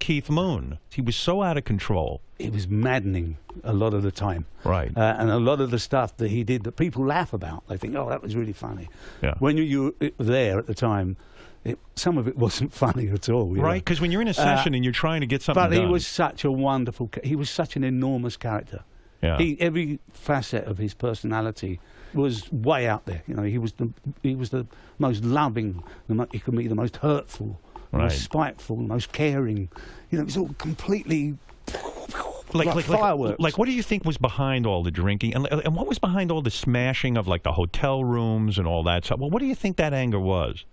Keith Moon. He was so out of control. It was maddening a lot of the time. Right. And a lot of the stuff that he did that people laugh about. They think, oh, that was really funny. Yeah. When you were there at the time, some of it wasn't funny at all. Right, because when you're in a session and you're trying to get something done. But he was such a wonderful, he was such an enormous character. Yeah. Every facet of his personality was way out there. You know, he was the most loving. He could be the most hurtful, the most spiteful, the most caring. You know, it's all completely like fireworks. Like, what do you think was behind all the drinking, and what was behind all the smashing of like the hotel rooms and all that stuff? Well, what do you think that anger was?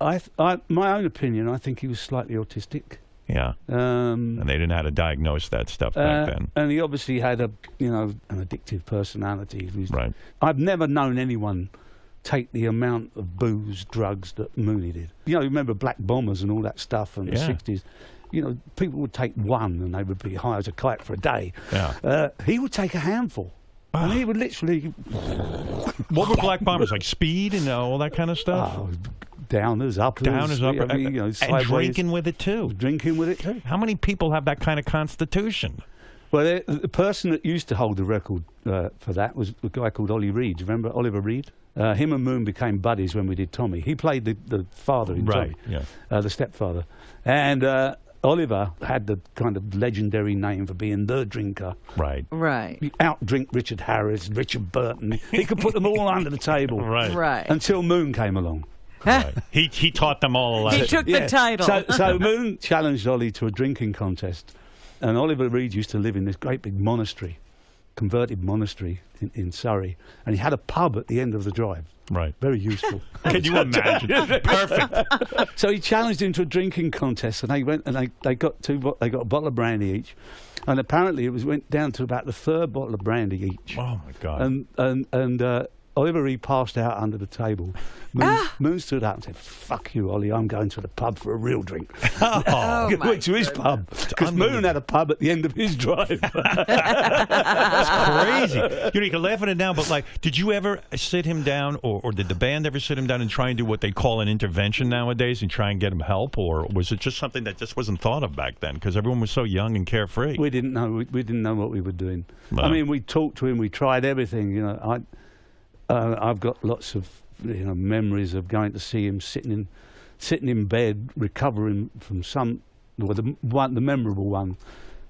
My own opinion, I think he was slightly autistic. Yeah. And they didn't know how to diagnose that stuff back then. And he obviously had an addictive personality. Right. I've never known anyone take the amount of booze, drugs that Mooney did. You know, remember Black Bombers and all that stuff in the 60s. You know, people would take one and they would be high as a kite for a day. Yeah. He would take a handful. And he would literally... What were Black Bombers? Like speed and all that kind of stuff? Oh, downers, uppers. Downers, uppers. And drinking with it, too. Drinking with it, too. How many people have that kind of constitution? Well, the person that used to hold the record for that was a guy called Ollie Reed. Do you remember Oliver Reed? Him and Moon became buddies when we did Tommy. He played the father in Tommy, the stepfather. And Oliver had the kind of legendary name for being the drinker. Right. Right. He out-drink Richard Harris, Richard Burton. He could put them all under the table. Right. Until Moon came along. Right. He taught them all a lesson. He took the title. So Moon challenged Ollie to a drinking contest. And Oliver Reed used to live in this great big monastery, converted monastery in Surrey. And he had a pub at the end of the drive. Right. Very useful. Can you imagine? Perfect. So he challenged him to a drinking contest, and they went and they got a bottle of brandy each, and apparently went down to about the third bottle of brandy each. Oh my God! And Oliver Reed passed out under the table. Moon stood up and said, "Fuck you, Ollie, I'm going to the pub for a real drink." Went to his pub, because Moon had a pub at the end of his drive. That's crazy. You can laugh at it now, but like, did you ever sit him down, or did the band ever sit him down and try and do what they call an intervention nowadays and try and get him help, or was it just something that just wasn't thought of back then because everyone was so young and carefree? We didn't know. We didn't know what we were doing. No. I mean, we talked to him. We tried everything. You know, I've got lots of memories of going to see him sitting in bed recovering from some. Well, the memorable one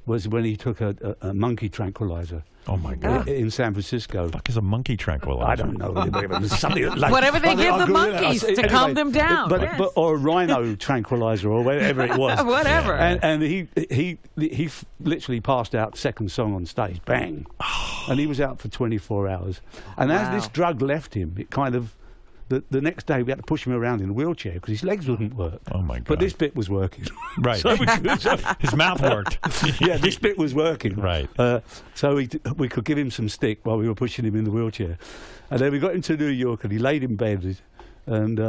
was when he took a monkey tranquilizer. Oh my God! In San Francisco. What the fuck is a monkey tranquilizer? I don't know. Like, whatever they give the monkeys to calm them down. Or a rhino tranquilizer or whatever it was. Whatever. And he literally passed out second song on stage. Bang. And he was out for 24 hours. And as this drug left him, it kind of... The next day we had to push him around in a wheelchair because his legs wouldn't work. Oh my God! But this bit was working. Right. His mouth worked. Yeah, this bit was working. Right. So we could give him some stick while we were pushing him in the wheelchair, and then we got him to New York and he laid in bed, and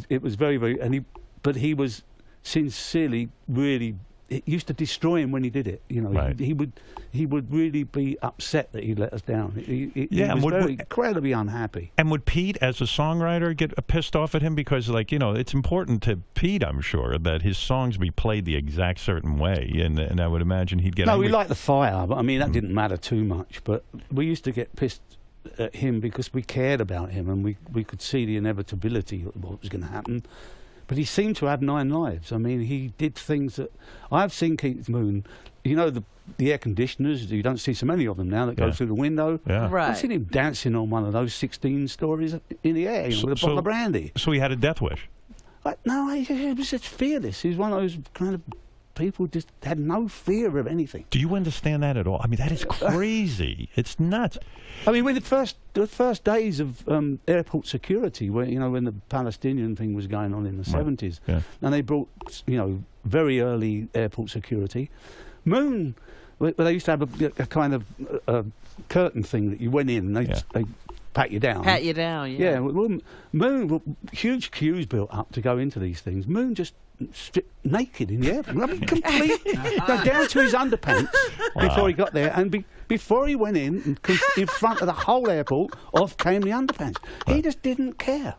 it was very, very. But he was sincerely really. It used to destroy him when he did it. You know, right. he would really be upset that he let us down. He was incredibly unhappy. And would Pete, as a songwriter, get pissed off at him because, like, it's important to Pete, I'm sure, that his songs be played the exact certain way, and I would imagine he'd get. No, angry. we liked the fire, but I mean that didn't matter too much. But we used to get pissed at him because we cared about him and we could see the inevitability of what was going to happen. But he seemed to have 9 lives. I mean, he did things that... I've seen Keith Moon, the air conditioners, you don't see so many of them now that go through the window. Yeah. Right. I've seen him dancing on one of those 16 stories in the air, with a bottle of brandy. So he had a death wish? No, he was just fearless. He was one of those kind of people just had no fear of anything. Do you understand that at all? I mean, that is crazy. It's nuts. I mean, when the first days of airport security, when the Palestinian thing was going on in the 70s, and they brought, very early airport security, Moon, they used to have a kind of curtain thing that you went in and they pat you down. Pat you down, yeah. Yeah, well, Moon, huge queues built up to go into these things. Moon just stripped naked in the airport. I mean, down to his underpants before he got there, and before he went in front of the whole airport, off came the underpants. He just didn't care.